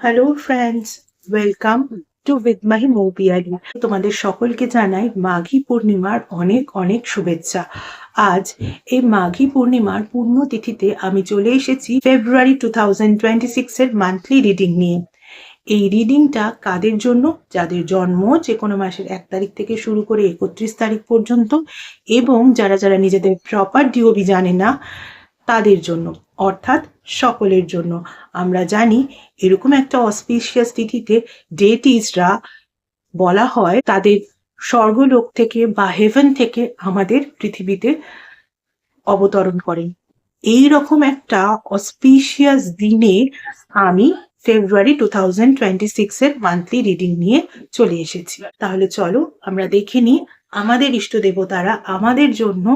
Hello friends, welcome to with my Moupiyali. তোমাদের সকলকে জানাই মাঘী পূর্ণিমার অনেক অনেক শুভেচ্ছা। আজ এই মাঘী পূর্ণিমার পুণ্যতিথিতে আমি চলে এসেছি ফেব্রুয়ারি 2026 এর মান্থলি রিডিং নিয়ে। এই রিডিংটা কাদের জন্য? যাদের জন্ম যে কোনো মাসের 1 তারিখ থেকে শুরু করে 31 তারিখ পর্যন্ত, এবং যারা যারা নিজেদের প্রপার ডিওবি জানে না তাদের জন্য, অর্থাৎ সকলের জন্য। আমরা জানি এরকম একটা অসপিশিয়াস তিথিতে ডেটিসরা বলা হয় তাদের স্বর্গলোক থেকে বা হেভেন থেকে আমাদের পৃথিবীতে অবতরণ করেন। এই রকম একটা অসপিশিয়াস দিনে আমি ফেব্রুয়ারি 2026 এর মান্থলি রিডিং নিয়ে চলে এসেছি। তাহলে চলো আমরা দেখে নিই আমাদের ইষ্ট দেবতারা আমাদের জন্য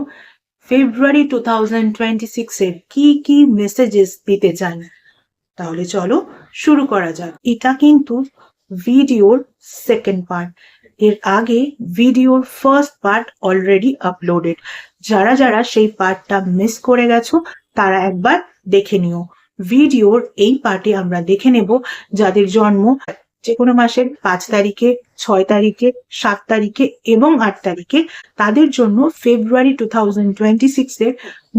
ফেব্রুয়ারি 2026 এর কি কি মেসেজেস দিতে চান। তাহলে চলো শুরু করা যাক। এটা কিন্তু ভিডিওর সেকেন্ড পার্ট। এর আগে ভিডিওর ফার্স্ট পার্ট অলরেডি আপলোডেড। যারা যারা সেই পার্টটা মিস করে গেছো তারা একবার দেখে নিও। ভিডিওর এই পার্টে আমরা দেখে নেব যাদের জন্ম যে কোনো মাসের 5 তারিখে, 6 তারিখে, 7 তারিখে এবং 8 তারিখে, তাদের জন্য ফেব্রুয়ারি 2026 এর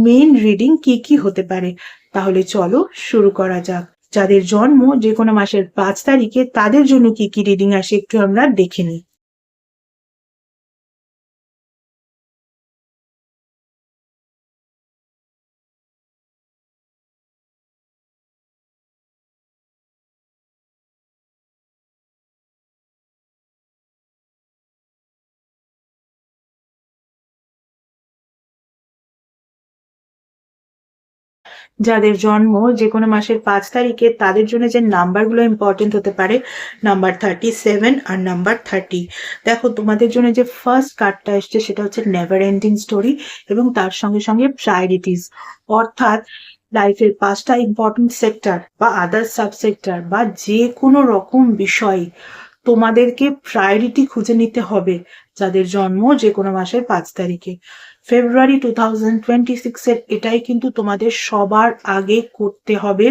মেইন রিডিং কি কি হতে পারে। তাহলে চলো শুরু করা যাক। যাদের জন্ম যে কোনো মাসের 5 তারিখে তাদের জন্য কি কি রিডিং আসে একটু আমরা দেখে নিই। যাদের জন্ম যে কোনো মাসের 5 তারিখে তাদের জন্য যে নাম্বারগুলো ইম্পর্টেন্ট হতে পারে, নাম্বার 37 আর নাম্বার 30। দেখো তোমাদের জন্য যে ফার্স্ট কার্ডটা এসছে সেটা হচ্ছে নেভার এন্ডিং স্টোরি, এবং তার সঙ্গে সঙ্গে প্রায়োরিটিস, অর্থাৎ লাইফের 5টা ইম্পর্টেন্ট সেক্টর বা আদার সাবসেক্টর বা যে কোনো রকম বিষয় তোমাদেরকে প্রায়োরিটি খুঁজে নিতে হবে যাদের জন্ম যে কোনো মাসের 5 তারিখে। ফেব্রুয়ারি 2026 এর এটাই কিন্তু তোমাদের সবার আগে করতে হবে,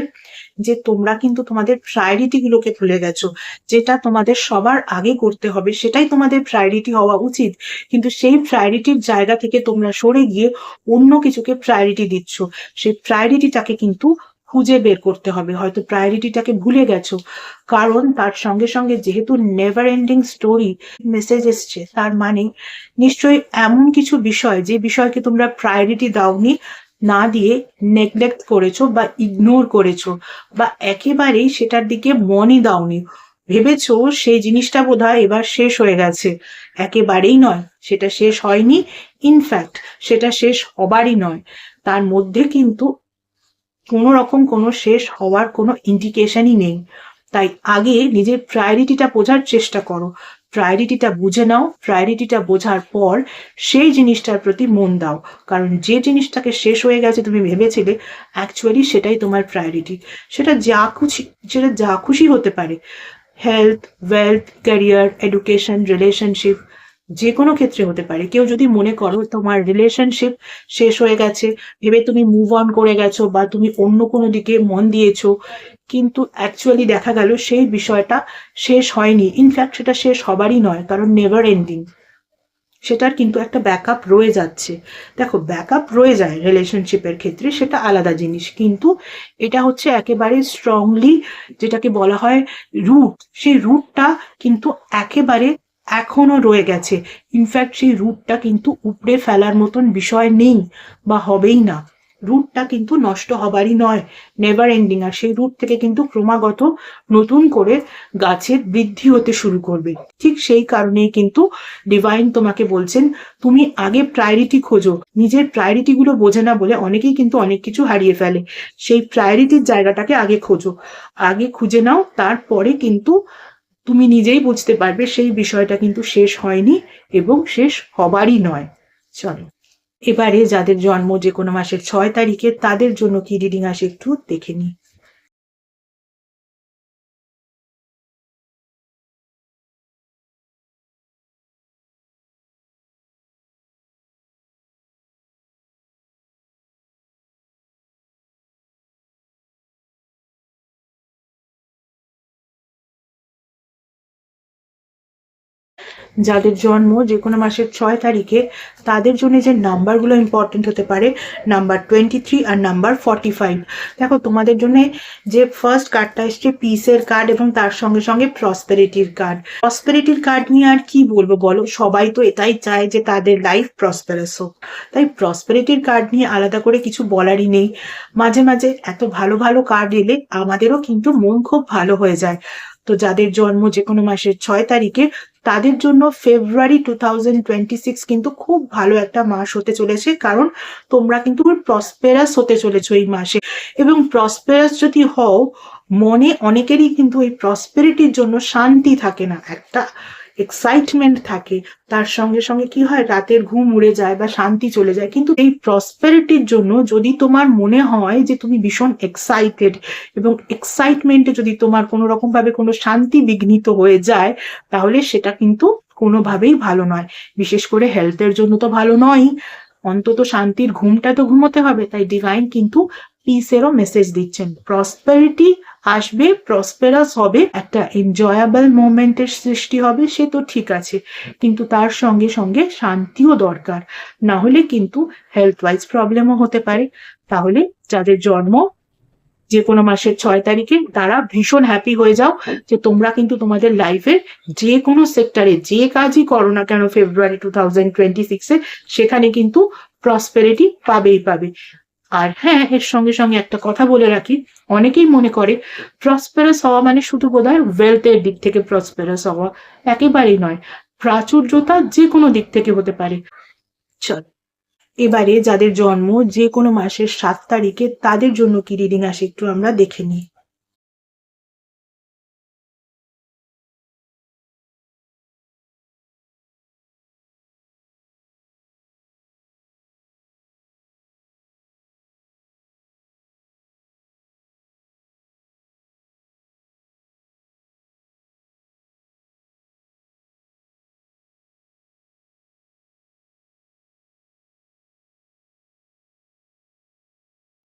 যে তোমরা কিন্তু তোমাদের প্রায়োরিটি গুলোকে ভুলে গেছো। যেটা তোমাদের সবার আগে করতে হবে সেটাই তোমাদের প্রায়োরিটি হওয়া উচিত, কিন্তু সেই প্রায়োরিটির জায়গা থেকে তোমরা সরে গিয়ে অন্য কিছুকে প্রায়োরিটি দিচ্ছ। সেই প্রায়োরিটিটাকে কিন্তু খুঁজে বের করতে হবে। হয়তো প্রায়োরিটিটাকে ভুলে গেছো, কারণ তার সঙ্গে সঙ্গে যেহেতু নেভার এন্ডিং স্টোরি মেসেজ এসছে, তার মানে নিশ্চয়ই এমন কিছু বিষয় যে বিষয়কে তোমরা প্রায়োরিটি দাওনি, না দিয়ে নেগলেক্ট করেছো বা ইগনোর করেছো, বা একেবারেই সেটার দিকে মনই দাওনি। ভেবেছো সেই জিনিসটা বোধহয় এবার শেষ হয়ে গেছে। একেবারেই নয়, সেটা শেষ হয়নি। ইনফ্যাক্ট সেটা শেষ হবারই নয়। তার মধ্যে কিন্তু কোনো রকম কোনো শেষ হওয়ার কোনো ইন্ডিকেশনই নেই। তাই আগে নিজের প্রায়োরিটিটা বোঝার চেষ্টা করো। প্রায়োরিটিটা বুঝে নাও, প্রায়োরিটিটা বোঝার পর সেই জিনিসটার প্রতি মন দাও। কারণ যে জিনিসটাকে শেষ হয়ে গেছে তুমি ভেবেছিলে, অ্যাকচুয়ালি সেটাই তোমার প্রায়োরিটি। সেটা যা খুশি হতে পারে। Health, wealth, career, education, relationship, যে কোনো ক্ষেত্রে হতে পারে। কেউ যদি মনে করো তোমার রিলেশনশিপ শেষ হয়ে গেছে ভেবে তুমি মুভ অন করে গেছো বা তুমি অন্য কোনো দিকে মন দিয়েছো, কিন্তু অ্যাকচুয়ালি দেখা গেল সেই বিষয়টা শেষ হয়নি। ইনফ্যাক্ট সেটা শেষ হবারই নয়, কারণ নেভার এন্ডিং। সেটার কিন্তু একটা ব্যাকআপ রয়ে যাচ্ছে। দেখো, ব্যাকআপ রয়ে যায় রিলেশনশিপের ক্ষেত্রে, সেটা আলাদা জিনিস, কিন্তু এটা হচ্ছে একেবারে স্ট্রংলি যেটাকে বলা হয় রুট, সেই রুটটা কিন্তু একেবারে এখনো রয়ে গেছে। ইনফ্যাক্ট সেই রুটটা কিন্তু উপড়ে ফেলার মতন বিষয় নেই বা হবেই না। রুটটা কিন্তু নষ্ট হবারই নয়, নেভার এন্ডিং। আর সেই রুট থেকে কিন্তু ক্রমাগত নতুন করে গাছের বৃদ্ধি হতে শুরু করবে। ঠিক সেই কারণেই কিন্তু ডিভাইন তোমাকে বলছেন তুমি আগে প্রায়োরিটি খোঁজো। নিজের প্রায়োরিটি গুলো বোঝে না বলে অনেকেই কিন্তু অনেক কিছু হারিয়ে ফেলে। সেই প্রায়োরিটির জায়গাটাকে আগে খোঁজো, আগে খুঁজে নাও, তারপরে কিন্তু তুমি নিজেই বুঝতে পারবে সেই বিষয়টা কিন্তু শেষ হয়নি এবং শেষ হবারই নয়। চলো এবারে যাদের জন্ম যে কোনো মাসের 6 তারিখে তাদের জন্য কি রিডিং আসে একটু দেখে নিই। যাদের জন্ম যে কোনো মাসের 6 তারিখে তাদের জন্য যে নাম্বারগুলো ইম্পর্টেন্ট হতে পারে, নাম্বার 23 আর নাম্বার 45। দেখো তোমাদের জন্য যে ফার্স্ট কার্ডটা এসছে পিসের কার্ড এবং তার সঙ্গে সঙ্গে প্রসপেরিটির কার্ড। প্রসপেরিটির কার্ড নিয়ে আর কি বলবো বলো, সবাই তো এটাই চায় যে তাদের লাইফ প্রসপেরাস হোক, তাই প্রসপেরিটির কার্ড নিয়ে আলাদা করে কিছু বলারই নেই। মাঝে মাঝে এত ভালো ভালো কার্ড এলে আমাদেরও কিন্তু মন খুব ভালো হয়ে যায়। তো যাদের জন্ম যে কোনো মাসের 6 তারিখে তাদের জন্য ফেব্রুয়ারি 2026 কিন্তু খুব ভালো একটা মাস হতে চলেছে, কারণ তোমরা কিন্তু প্রসপেরাস হতে চলেছো এই মাসে। এবং প্রসপেরাস যদি হও, মনে অনেকেরই কিন্তু এই প্রসপেরিটির জন্য শান্তি থাকে না, একটা এক্সাইটমেন্ট থাকে, তার সঙ্গে সঙ্গে কি হয় রাতের ঘুম উড়ে যায় বা শান্তি চলে যায়। কিন্তু এই প্রসপেরিটির জন্য যদি তোমার মনে হয় যে তুমি ভীষণ এক্সাইটেড এবং এক্সাইটমেন্টে যদি তোমার কোনো রকম ভাবে কোনো শান্তি বিঘ্নিত হয়ে যায়, তাহলে সেটা কিন্তু কোনোভাবেই ভালো নয়। বিশেষ করে হেলথের জন্য তো ভালো নয়, অন্তত শান্তির ঘুমটা তো ঘুমোতে হবে। তাই ডিভাইন কিন্তু পিসেরও মেসেজ দিচ্ছেন, প্রসপেরিটি আসবে, প্রসপেরাস হবে, একটা এনজয়েবল মোমেন্টের সৃষ্টি হবে, সে তো ঠিক আছে, কিন্তু তার সঙ্গে সঙ্গে শান্তিও দরকার, না হলে কিন্তু হেলথ ওয়াইজ প্রবলেমও হতে পারে। তাহলে যাদের জন্ম যে কোনো মাসের 6 তারিখে তারা ভীষণ হ্যাপি হয়ে যাও যে তোমরা কিন্তু তোমাদের লাইফের যে কোনো সেক্টরে যে কাজই করো না কেন ফেব্রুয়ারি 2026-এ সেখানে কিন্তু প্রসপেরিটি পাবেই পাবে। আর হ্যাঁ, এর সঙ্গে সঙ্গে একটা কথা বলে রাখি, অনেকেই মনে করে প্রসপেরাস হওয়া মানে শুধু বোধহয় ওয়েলথের দিক থেকে প্রসপেরাস হওয়া, একেবারেই নয়, প্রাচুর্যতা যে কোনো দিক থেকে হতে পারে। চল এবারে যাদের জন্ম যে কোনো মাসের 7 তারিখে তাদের জন্য কি রিডিং আসে একটু আমরা দেখে নিই।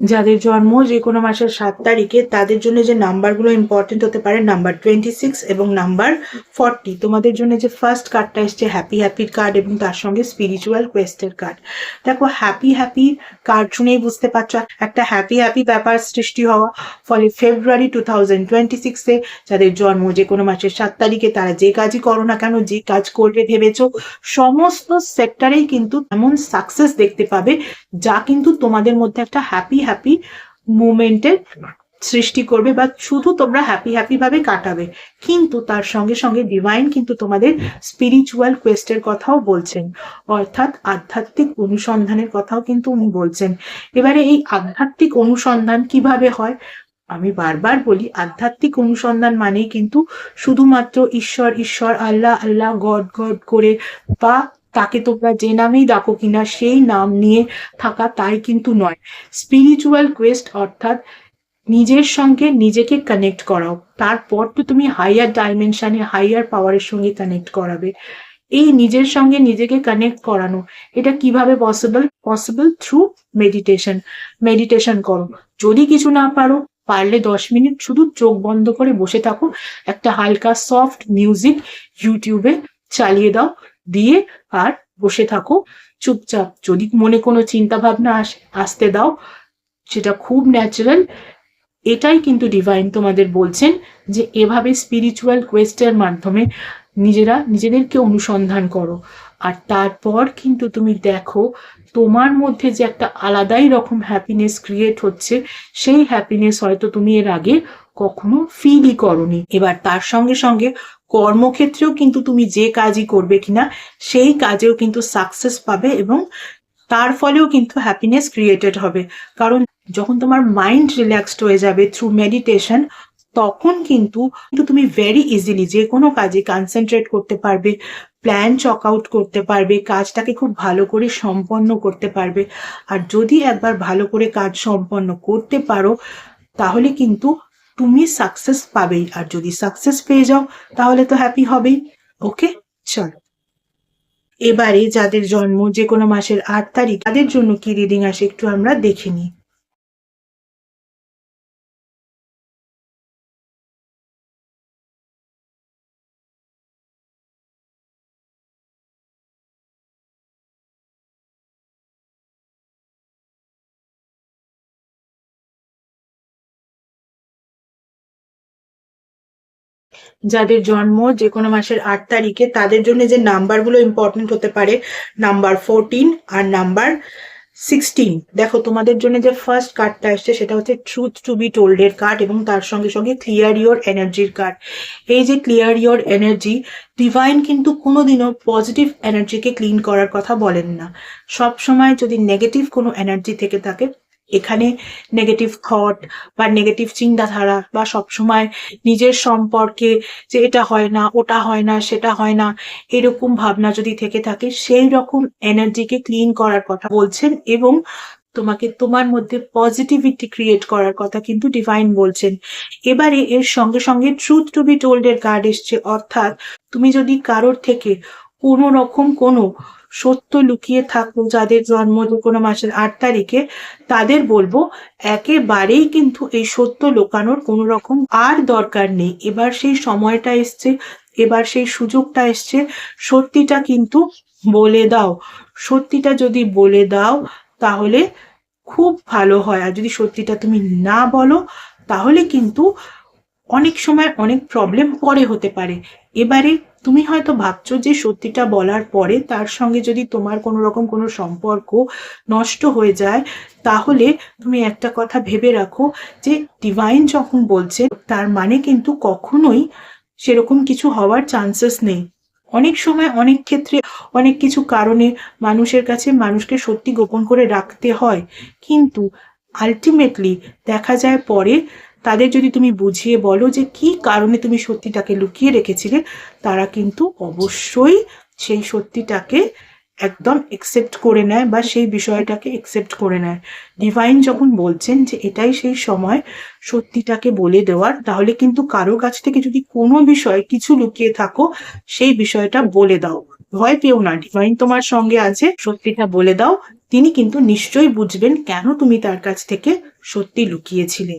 যাদের জন্ম যে কোনো মাসের 7 তারিখে তাদের জন্য যে নাম্বারগুলো ইম্পর্টেন্ট হতে পারে, নাম্বার 26 এবং নাম্বার 40। তোমাদের জন্য যে ফার্স্ট কার্ডটা এসছে হ্যাপি হ্যাপির কার্ড এবং তার সঙ্গে স্পিরিচুয়াল কোয়েস্টের কার্ড। দেখো হ্যাপি হ্যাপি কার্ড শুনেই বুঝতে পারছো একটা হ্যাপি হ্যাপি ব্যাপার সৃষ্টি হওয়া। ফলে ফেব্রুয়ারি 2026-এ যাদের জন্ম যে কোনো মাসের 7 তারিখে তারা যে কাজই করো না কেন, যে কাজ করবে ভেবেছো, সমস্ত সেক্টরেই কিন্তু এমন সাকসেস দেখতে পাবে যা কিন্তু তোমাদের মধ্যে একটা হ্যাপি হ্যাপি মুমেন্টের সৃষ্টি করবে, বা শুধু তোমরা হ্যাপি হ্যাপি ভাবে কাটাবে। কিন্তু তার সঙ্গে সঙ্গে ডিভাইন কিন্তু তোমাদের স্পিরিচুয়াল কোয়েস্টের কথাও বলছেন, অর্থাৎ আধ্যাত্মিক অনুসন্ধানের কথাও কিন্তু উনি বলছেন। এবারে এই আধ্যাত্মিক অনুসন্ধান কিভাবে হয়, আমি বারবার বলি আধ্যাত্মিক অনুসন্ধান মানেই কিন্তু শুধুমাত্র ঈশ্বর ঈশ্বর, আল্লাহ আল্লাহ, গড গড করে, বা তাকে তোমরা যে নামেই ডাকো কিনা সেই নাম নিয়ে থাকা, তাই কিন্তু নয়। স্পিরিচুয়াল কোয়েস্ট অর্থাৎ নিজের সঙ্গে নিজেকে কানেক্ট করাও, তারপর তো তুমি হাইয়ার ডাইমেনশনে হাইয়ার পাওয়ারের সঙ্গে কানেক্ট করাবে। এই নিজের সঙ্গে নিজেকে কানেক্ট করানো, এটা কিভাবে possible? Possible through meditation. Meditation করো, যদি কিছু না পারো, পারলে 10 মিনিট শুধু চোখ বন্ধ করে বসে থাকো, একটা হালকা সফট মিউজিক ইউটিউবে চালিয়ে দাও, দিয়ে আর বসে থাকো চুপচাপ। যদি মনে কোনো চিন্তা ভাবনা আসতে দাও, সেটা খুব ন্যাচারাল। এটাই কিন্তু ডিভাইন তোমাদের বলছেন যে এভাবে স্পিরিচুয়াল কোয়েস্টের মাধ্যমে নিজেরা নিজেদেরকে অনুসন্ধান করো। আর তারপর কিন্তু তুমি দেখো তোমার মধ্যে যে একটা আলাদাই রকম হ্যাপিনেস ক্রিয়েট হচ্ছে, সেই হ্যাপিনেস হয়তো তুমি এর আগে কখনো ফিলই করনি। এবার তার সঙ্গে সঙ্গে কর্মক্ষেত্রেও কিন্তু তুমি যে কাজই করবে কিনা সেই কাজেও কিন্তু সাকসেস পাবে, এবং তার ফলেও কিন্তু হ্যাপিনেস ক্রিয়েটেড হবে। কারণ যখন তোমার মাইন্ড রিল্যাক্সড হয়ে যাবে থ্রু মেডিটেশন, তখন কিন্তু তুমি ভেরি ইজিলি যে কোনো কাজে কনসেন্ট্রেট করতে পারবে, প্ল্যান চক আউট করতে পারবে, কাজটাকে খুব ভালো করে সম্পন্ন করতে পারবে। আর যদি একবার ভালো করে কাজ সম্পন্ন করতে পারো, তাহলে কিন্তু তুমি সাকসেস পাবেই। আর যদি সাকসেস পেয়ে যাও, তাহলে তো হ্যাপি হবেই। ওকে, চলো এবারে যাদের জন্ম যে কোনো মাসের 8 তারিখ তাদের জন্য কি রিডিং আসে একটু আমরা দেখে নিই। যাদের জন্ম যে কোনো মাসের 8 তারিখে, তাদের জন্য যে নাম্বারগুলো ইম্পর্টেন্ট হতে পারে, নাম্বার 14 আর নাম্বার 16। দেখো তোমাদের জন্য যে ফার্স্ট কার্ডটা আসছে সেটা হচ্ছে ট্রুথ টু বি টোল্ড এর কার্ড, এবং তার সঙ্গে সঙ্গে ক্লিয়ার ইওর এনার্জির কার্ড। এই যে ক্লিয়ার ইওর এনার্জি, ডিভাইন কিন্তু কোনোদিনও পজিটিভ এনার্জিকে ক্লিন করার কথা বলেন না। সব সময় যদি নেগেটিভ কোনো এনার্জি থেকে থাকে, এখানে নেগেটিভ থট বা নেগেটিভ চিন্তাধারা, বা সবসময় নিজের সম্পর্কে যে এটা হয় না, ওটা হয় না, সেটা হয় না, এরকম ভাবনা যদি থেকে থাকে, সেই রকম এনার্জিকে ক্লিন করার কথা বলছেন, এবং তোমাকে তোমার মধ্যে পজিটিভিটি ক্রিয়েট করার কথা কিন্তু ডিভাইন বলছেন। এবারে এর সঙ্গে সঙ্গে ট্রুথ টু বি টোল্ড এর কার্ড এসছে, অর্থাৎ তুমি যদি কারোর থেকে কোনো রকম কোনো সত্য লুকিয়ে থাকো, যাদের জন্ম যে কোনো মাসের 8 তারিখে, তাদের বলবো একেবারেই কিন্তু এই সত্য লুকানোর কোনো রকম আর দরকার নেই। এবার সেই সময়টা এসছে, এবার সেই সুযোগটা এসছে, সত্যিটা কিন্তু বলে দাও। সত্যিটা যদি বলে দাও তাহলে খুব ভালো হয়, আর যদি সত্যিটা তুমি না বলো তাহলে কিন্তু অনেক সময় অনেক প্রবলেম পরে হতে পারে। এবারে তুমি হয়তো ভাবছো যে সত্যিটা বলার পরে তার সঙ্গে যদি তোমার কোনো রকম কোনো সম্পর্ক নষ্ট হয়ে যায়, তাহলে তুমি একটা কথা ভেবে রাখো যে ডিভাইন যখন বলছে, তার মানে কিন্তু কখনোই সেরকম কিছু হওয়ার চান্সেস নেই। অনেক সময় অনেক ক্ষেত্রে অনেক কিছু কারণে মানুষের কাছে মানুষকে সত্যি গোপন করে রাখতে হয়, কিন্তু আলটিমেটলি দেখা যায় পরে তাদের যদি তুমি বুঝিয়ে বলো যে কি কারণে তুমি সত্যিটাকে লুকিয়ে রেখেছিলে, তারা কিন্তু অবশ্যই সেই সত্যিটাকে একদম একসেপ্ট করে নেয়, বা সেই বিষয়টাকে একসেপ্ট করে নেয়। ডিভাইন যখন বলছেন যে এটাই সেই সময় সত্যিটাকে বলে দেওয়ার, তাহলে কিন্তু কারো কাছ থেকে যদি কোনো বিষয় কিছু লুকিয়ে থাকো, সেই বিষয়টা বলে দাও। ভয় পেও না, ডিভাইন তোমার সঙ্গে আছে, সত্যিটা বলে দাও। তিনি কিন্তু নিশ্চয়ই বুঝবেন কেন তুমি তার কাছ থেকে সত্যি লুকিয়েছিলে।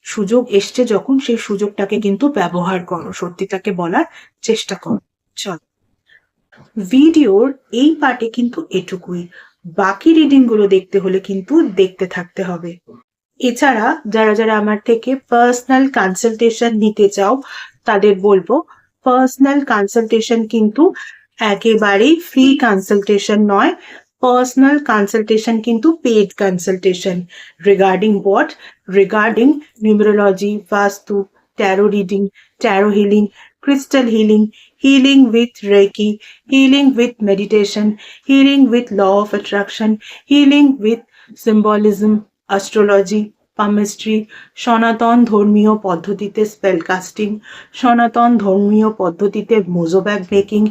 সুযোগ এসছে যখন, সেই সুযোগটাকে কিন্তু ব্যবহার করো, সত্যিটাকে বলার চেষ্টা করো। চল, ভিডিওর এই পার্টে কিন্তু এটুকুই। বাকি রিডিং গুলো দেখতে হলে কিন্তু দেখতে থাকতে হবে। এছাড়া যারা যারা আমার থেকে পার্সোনাল কনসালটেশন নিতে চাও, তাদের বলবো পার্সোনাল কনসালটেশন কিন্তু একেবারেই ফ্রি কনসালটেশন নয়। পার্সোনাল কনসালটেশন কিন্তু paid consultation. Regarding what? Regarding numerology, vastu, tarot reading, tarot healing, crystal healing, healing with Reiki, healing with meditation, healing with law of attraction, healing with symbolism, astrology, palmistry, সনাতন ধর্মীয় পদ্ধতিতে spell casting, সনাতন ধর্মীয় পদ্ধতিতে মোজোব্যাগ making,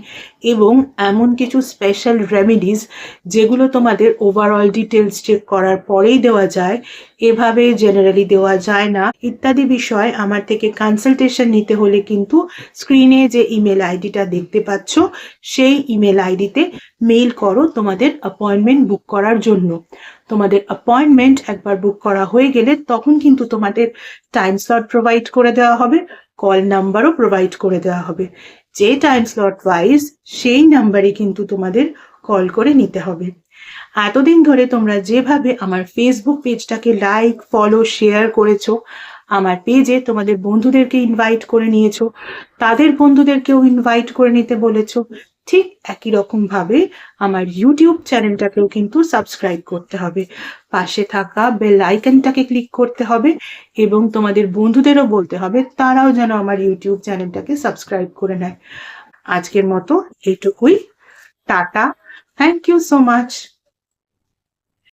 এবং এমন কিছু special remedies যেগুলো তোমাদের ওভারঅল ডিটেলস চেক করার পরেই দেওয়া যায়, এভাবে জেনারেলি দেওয়া যায় না, ইত্যাদি বিষয় আমার থেকে কনসালটেশন নিতে হলে কিন্তু স্ক্রিনে যে ইমেল আইডিটা দেখতে পাচ্ছ, সেই ইমেল আইডিতে মেইল করো তোমাদের অ্যাপয়েন্টমেন্ট বুক করার জন্য। তোমাদের অ্যাপয়েন্টমেন্ট একবার বুক করা হয়ে গেলে তখন কিন্তু তোমাদের টাইম স্লট প্রোভাইড করে দেওয়া হবে, কল নাম্বারও প্রোভাইড করে দেওয়া হবে। যে টাইম স্লট ওয়াইজ সেই নাম্বারে কিন্তু তোমাদের কল করে নিতে হবে। এতদিন ধরে তোমরা যেভাবে আমার ফেসবুক পেজটাকে লাইক, ফলো, শেয়ার করেছো, আমার পেজে তোমাদের বন্ধুদেরকে ইনভাইট করে নিয়েছো, তাদের বন্ধুদেরকেও ইনভাইট করে নিতে বলেছো, ঠিক একই রকম ভাবে আমার ইউটিউব চ্যানেলটাকেও কিন্তু সাবস্ক্রাইব করতে হবে। পাশে থাকা বেল আইকনটাকে ক্লিক করতে হবে, এবং তোমাদের বন্ধুদেরও বলতে হবে তারাও যেন আমার ইউটিউব চ্যানেলটাকে সাবস্ক্রাইব করে নেয়। আজকের মতো এইটুকুই। Tata. Thank you so much.